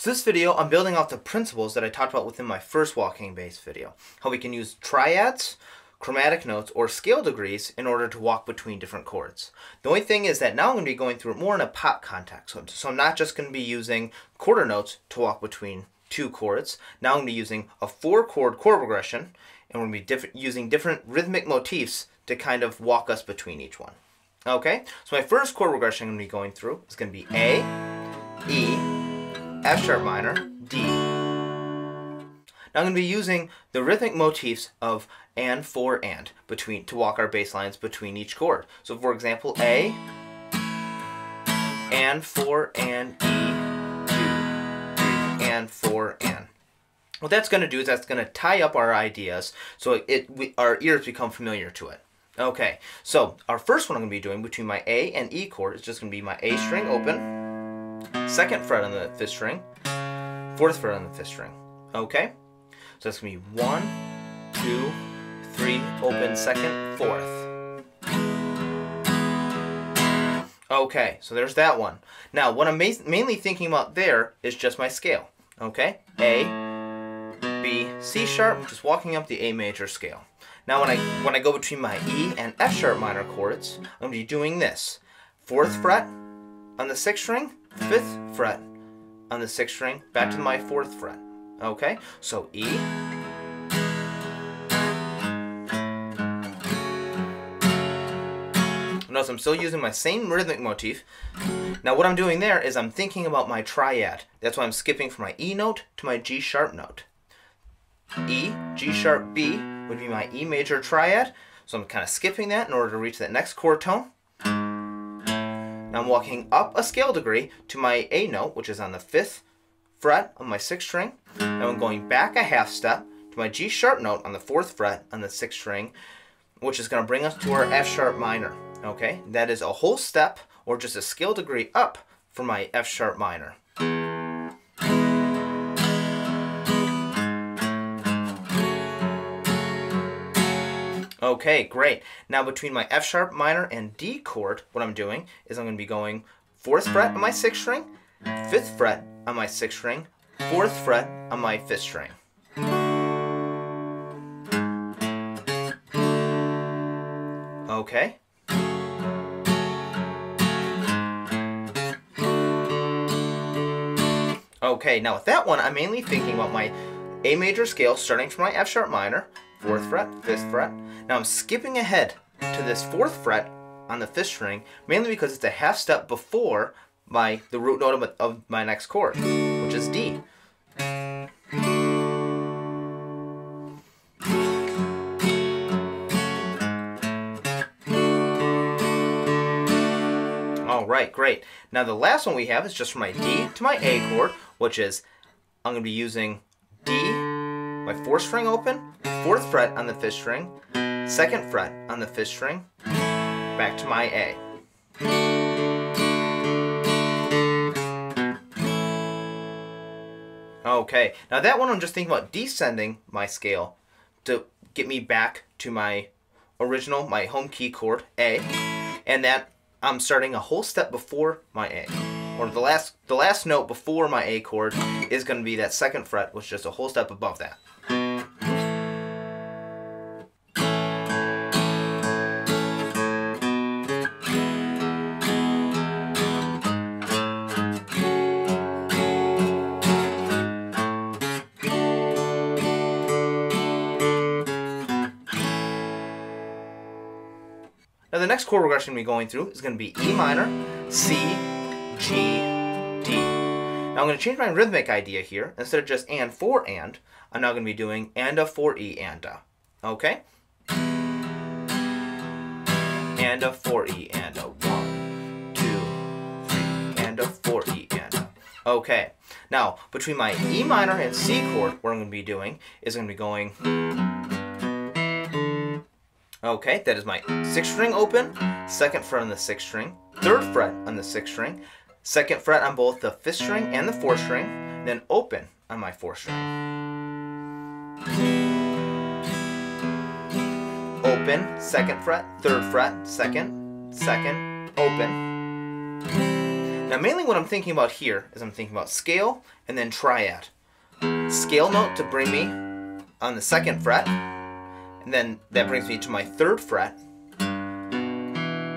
So this video, I'm building off the principles that I talked about within my first walking bass video. How we can use triads, chromatic notes, or scale degrees in order to walk between different chords. The only thing is that now I'm going to be going through it more in a pop context. So I'm not just going to be using quarter notes to walk between two chords. Now I'm going to be using a 4-chord chord progression, and we're going to be using different rhythmic motifs to kind of walk us between each one. Okay, so my first chord progression I'm going to be going through is going to be A, E, F sharp minor, D. Now I'm going to be using the rhythmic motifs of and, for, and between to walk our bass lines between each chord. So for example, A, and, for, and, E, 2, 3, and, for, and. What that's going to do is that's going to tie up our ideas so our ears become familiar to it. Okay, so our first one I'm going to be doing between my A and E chord is just going to be my A string open, 2nd fret on the 5th string, 4th fret on the 5th string. Okay, so that's going to be 1, 2, 3, open, 2nd, 4th. Okay, so there's that one. Now, what I'm mainly thinking about there is just my scale. Okay, A, B, C sharp, just walking up the A major scale. Now when I go between my E and F sharp minor chords, I'm going to be doing this. 4th fret on the 6th string, 5th fret on the 6th string, back to my 4th fret. Okay, so E, notice I'm still using my same rhythmic motif. Now what I'm doing there is I'm thinking about my triad. That's why I'm skipping from my E note to my G sharp note. E, G sharp, B would be my E major triad. So I'm kind of skipping that in order to reach that next chord tone. Now I'm walking up a scale degree to my A note, which is on the 5th fret on my 6th string. Now I'm going back a half step to my G sharp note on the 4th fret on the 6th string, which is going to bring us to our F sharp minor. Okay, that is a whole step or just a scale degree up from my F sharp minor. Okay, great. Now between my F sharp minor and D chord, what I'm doing is I'm going to be going 4th fret on my 6th string, 5th fret on my 6th string, 4th fret on my 5th string. Okay. Okay, now with that one, I'm mainly thinking about my A major scale starting from my F sharp minor, 4th fret, 5th fret. Now I'm skipping ahead to this 4th fret on the 5th string, mainly because it's a half step before the root note of my next chord, which is D. Alright, great. Now the last one we have is just from my D to my A chord, which is, I'm going to be using D, my 4th string open, 4th fret on the 5th string, 2nd fret on the 5th string, back to my A. Okay, now that one I'm just thinking about descending my scale to get me back to my original, my home key chord, A, and that I'm starting a whole step before my A. Or the last note before my A chord is going to be that 2nd fret, which is just a whole step above that. Now the next chord progression we're going through is going to be E minor, C, G, D. Now I'm going to change my rhythmic idea here. Instead of just and, for, and, I'm now going to be doing and a, for, E, and a. Okay? And a, for, E, and a. 1, 2, 3, and a, for, E, and a. Okay. Now, between my E minor and C chord, what I'm going to be doing is I'm going to be going... Okay, that is my 6th string open, 2nd fret on the 6th string, 3rd fret on the 6th string, 2nd fret on both the 5th string and the 4th string, then open on my 4th string. Open, 2nd fret, 3rd fret, 2nd, 2nd, open. Now mainly what I'm thinking about here is I'm thinking about scale and then triad. Scale note to bring me on the 2nd fret, and then that brings me to my 3rd fret.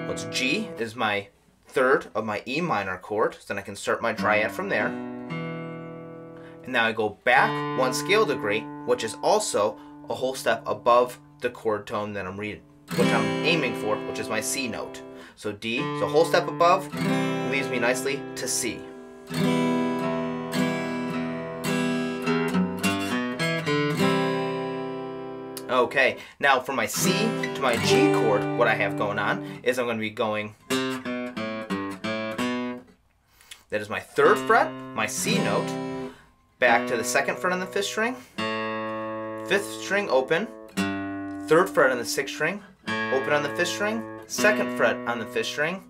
What's G is my 3rd of my E minor chord, so then I can start my triad from there. And now I go back 1 scale degree, which is also a whole step above the chord tone that I'm aiming for, which is my C note. So D, so a whole step above, leads me nicely to C. Okay, now for my C to my G chord, what I have going on is I'm going to be going, that is my 3rd fret, my C note, back to the 2nd fret on the 5th string, 5th string open, 3rd fret on the 6th string, open on the 5th string, 2nd fret on the 5th string,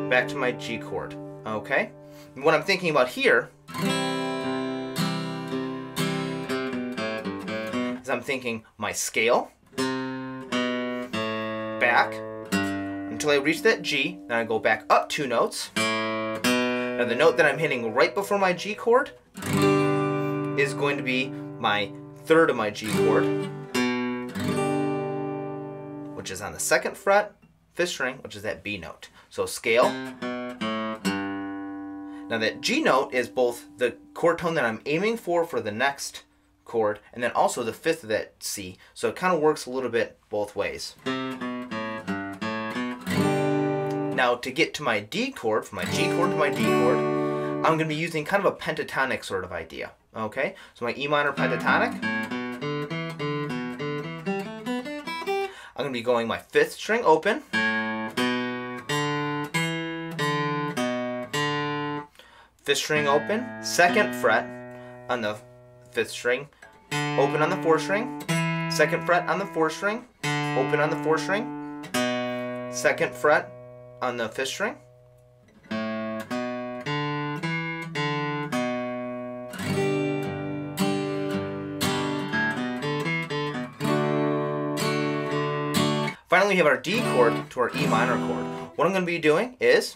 back to my G chord. Okay? And what I'm thinking about here is I'm thinking my scale, back, until I reach that G, then I go back up 2 notes. Now the note that I'm hitting right before my G chord is going to be my 3rd of my G chord, which is on the 2nd fret, 5th string, which is that B note. So scale. Now that G note is both the chord tone that I'm aiming for the next chord, and then also the 5th of that C. So it kind of works a little bit both ways. Now to get to my D chord, from my G chord to my D chord, I'm going to be using kind of a pentatonic sort of idea. Okay, so my E minor pentatonic, I'm going to be going my 5th string open, 5th string open, 2nd fret on the 5th string, open on the 4th string, 2nd fret on the 4th string, open on the 4th string, 2nd fret on the 5th string, finally, we have our D chord to our E minor chord. What I'm going to be doing is,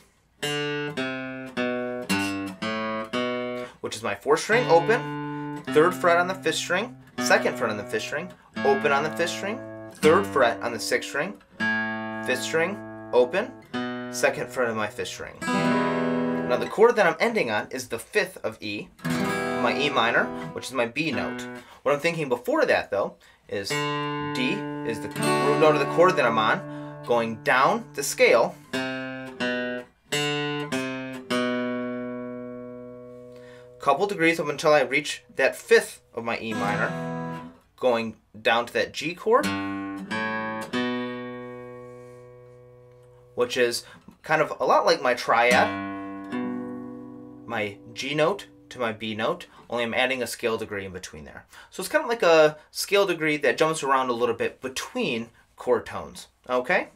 which is my 4th string open, 3rd fret on the 5th string, 2nd fret on the 5th string, open on the 5th string, 3rd fret on the 6th string, 5th string, open, 2nd fret of my 5th string. Now the chord that I'm ending on is the 5th of E, my E minor, which is my B note. What I'm thinking before that though is D is the root note of the chord that I'm on, going down the scale, couple degrees up until I reach that 5th of my E minor, going down to that G chord, which is kind of a lot like my triad, my G note to my B note, only I'm adding a scale degree in between there. So it's kind of like a scale degree that jumps around a little bit between chord tones. Okay?